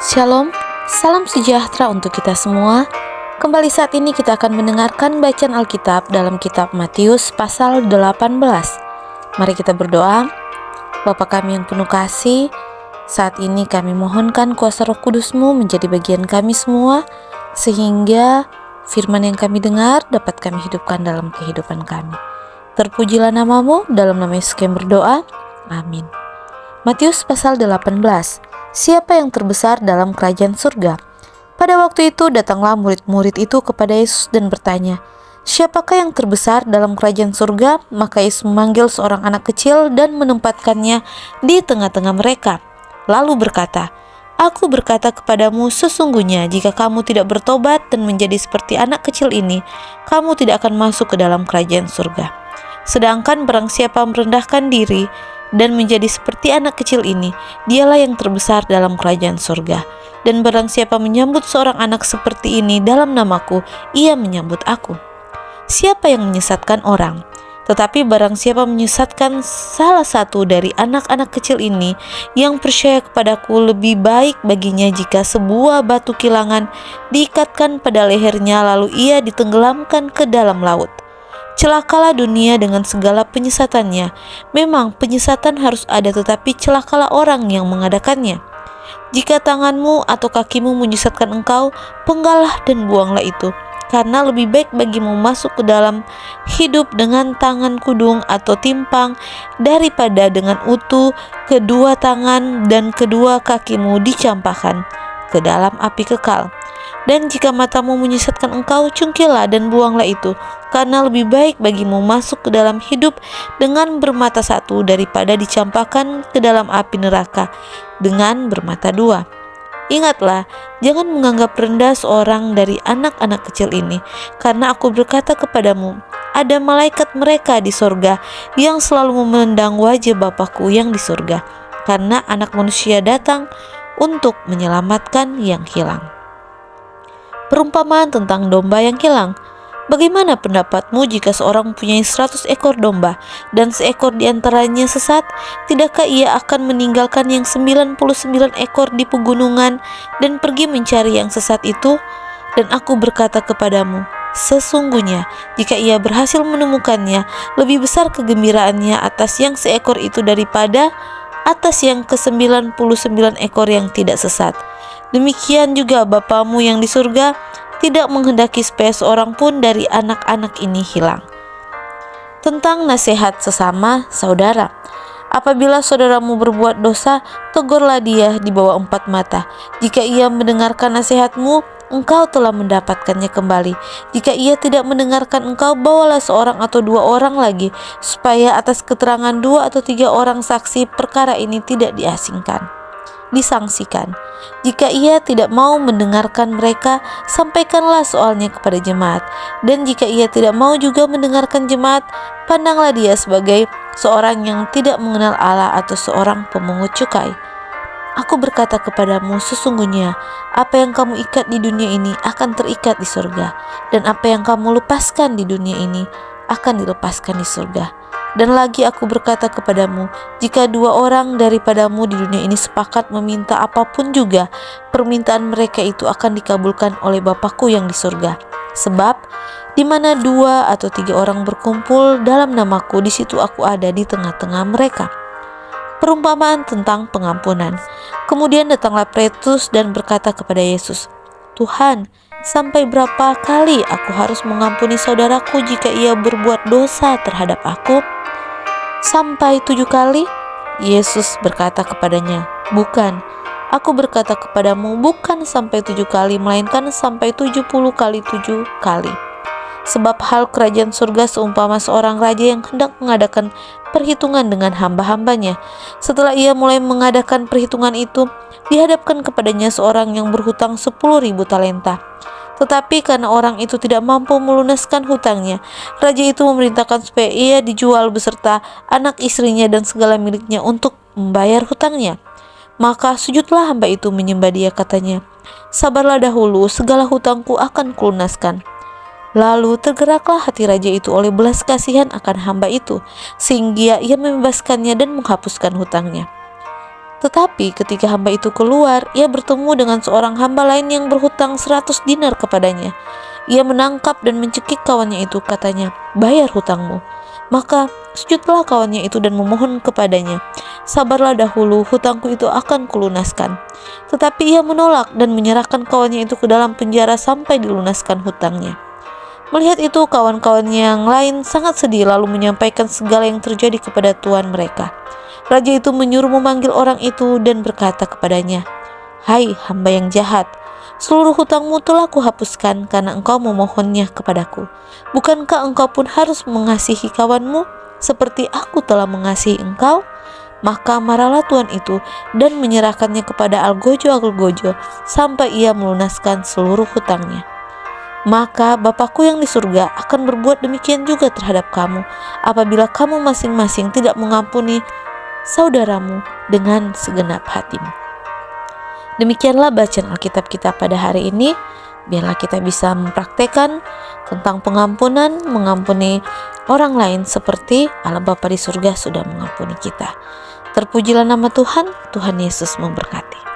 Shalom, salam sejahtera untuk kita semua. Kembali saat ini kita akan mendengarkan bacaan Alkitab dalam kitab Matius pasal 18. Mari kita berdoa. Bapa kami yang penuh kasih, saat ini kami mohonkan kuasa Roh Kudus-Mu menjadi bagian kami semua, sehingga firman yang kami dengar dapat kami hidupkan dalam kehidupan kami. Terpujilah nama-Mu, dalam nama Yesus kami berdoa. Amin. Matius pasal 18. Siapa yang terbesar dalam kerajaan surga? Pada waktu itu datanglah murid-murid itu kepada Yesus dan bertanya, siapakah yang terbesar dalam kerajaan surga? Maka Yesus memanggil seorang anak kecil dan menempatkannya di tengah-tengah mereka. Lalu berkata, Aku berkata kepadamu, sesungguhnya jika kamu tidak bertobat dan menjadi seperti anak kecil ini, kamu tidak akan masuk ke dalam kerajaan surga. Sedangkan barang siapa merendahkan diri dan menjadi seperti anak kecil ini, dialah yang terbesar dalam kerajaan surga. Dan barang siapa menyambut seorang anak seperti ini dalam namaku, ia menyambut aku. Siapa yang menyesatkan orang? Tetapi barang siapa menyesatkan salah satu dari anak-anak kecil ini yang percaya kepadaku, lebih baik baginya jika sebuah batu kilangan diikatkan pada lehernya lalu ia ditenggelamkan ke dalam laut. Celakalah dunia dengan segala penyesatannya. Memang penyesatan harus ada, tetapi celakalah orang yang mengadakannya. Jika tanganmu atau kakimu menyesatkan engkau, penggalah dan buanglah itu. Karena lebih baik bagimu masuk ke dalam hidup dengan tangan kudung atau timpang, daripada dengan utuh kedua tangan dan kedua kakimu dicampakkan ke dalam api kekal. Dan jika matamu menyesatkan engkau, cungkilah dan buanglah itu, karena lebih baik bagimu masuk ke dalam hidup dengan bermata satu daripada dicampakkan ke dalam api neraka dengan bermata dua. Ingatlah, jangan menganggap rendah seorang dari anak-anak kecil ini, karena aku berkata kepadamu, ada malaikat mereka di sorga yang selalu memandang wajah Bapakku yang di sorga, karena Anak Manusia datang untuk menyelamatkan yang hilang. Perumpamaan tentang domba yang hilang. Bagaimana pendapatmu jika seorang mempunyai 100 ekor domba dan seekor diantaranya sesat? Tidakkah ia akan meninggalkan yang 99 ekor di pegunungan dan pergi mencari yang sesat itu? Dan aku berkata kepadamu, sesungguhnya jika ia berhasil menemukannya, lebih besar kegembiraannya atas yang seekor itu daripada atas yang ke-99 ekor yang tidak sesat. Demikian juga Bapamu yang di surga tidak menghendaki supaya seorang pun dari anak-anak ini hilang. Tentang nasihat sesama saudara. Apabila saudaramu berbuat dosa, tegurlah dia di bawah 4 mata. Jika ia mendengarkan nasihatmu, engkau telah mendapatkannya kembali. Jika ia tidak mendengarkan engkau, bawalah seorang atau 2 orang lagi, supaya atas keterangan 2 atau 3 orang saksi perkara ini tidak disangsikan. Jika ia tidak mau mendengarkan mereka, sampaikanlah soalnya kepada jemaat. Dan jika ia tidak mau juga mendengarkan jemaat, pandanglah dia sebagai seorang yang tidak mengenal Allah atau seorang pemungut cukai. Aku berkata kepadamu, sesungguhnya apa yang kamu ikat di dunia ini akan terikat di surga, dan apa yang kamu lepaskan di dunia ini akan dilepaskan di surga. Dan lagi aku berkata kepadamu, jika 2 orang daripadamu di dunia ini sepakat meminta apapun juga, permintaan mereka itu akan dikabulkan oleh Bapakku yang di surga. Sebab di mana 2 atau 3 orang berkumpul dalam namaku, di situ aku ada di tengah-tengah mereka. Perumpamaan tentang pengampunan. Kemudian datanglah Petrus dan berkata kepada Yesus, Tuhan, sampai berapa kali aku harus mengampuni saudaraku jika ia berbuat dosa terhadap aku? Sampai 7 kali? Yesus berkata kepadanya, bukan. Aku berkata kepadamu, bukan sampai 7 kali, melainkan sampai 70 kali 7 kali. Sebab hal kerajaan surga seumpama seorang raja yang hendak mengadakan perhitungan dengan hamba-hambanya. Setelah ia mulai mengadakan perhitungan itu, dihadapkan kepadanya seorang yang berhutang 10.000 talenta. Tetapi karena orang itu tidak mampu melunaskan hutangnya, raja itu memerintahkan supaya ia dijual beserta anak istrinya dan segala miliknya untuk membayar hutangnya. Maka sujudlah hamba itu menyembah dia, katanya, sabarlah dahulu, segala hutangku akan kulunaskan. Lalu tergeraklah hati raja itu oleh belas kasihan akan hamba itu, sehingga ia membebaskannya dan menghapuskan hutangnya. Tetapi ketika hamba itu keluar, ia bertemu dengan seorang hamba lain yang berhutang 100 dinar kepadanya. Ia menangkap dan mencekik kawannya itu, katanya, "Bayar hutangmu." Maka sujudlah kawannya itu dan memohon kepadanya, "Sabarlah dahulu, hutangku itu akan kulunaskan." Tetapi ia menolak dan menyerahkan kawannya itu ke dalam penjara sampai dilunaskan hutangnya. Melihat itu, kawan-kawannya yang lain sangat sedih lalu menyampaikan segala yang terjadi kepada tuan mereka. Raja itu menyuruh memanggil orang itu dan berkata kepadanya, "Hai hamba yang jahat, seluruh hutangmu telah kuhapuskan karena engkau memohonnya kepadaku. Bukankah engkau pun harus mengasihi kawanmu seperti aku telah mengasihi engkau?" Maka marahlah tuan itu dan menyerahkannya kepada Algojo sampai ia melunaskan seluruh hutangnya. Maka Bapakku yang di surga akan berbuat demikian juga terhadap kamu, apabila kamu masing-masing tidak mengampuni saudaramu dengan segenap hatimu. Demikianlah bacaan Alkitab kita pada hari ini. Biarlah kita bisa mempraktekkan tentang pengampunan, mengampuni orang lain seperti Allah Bapa di surga sudah mengampuni kita. Terpujilah nama Tuhan, Tuhan Yesus memberkati.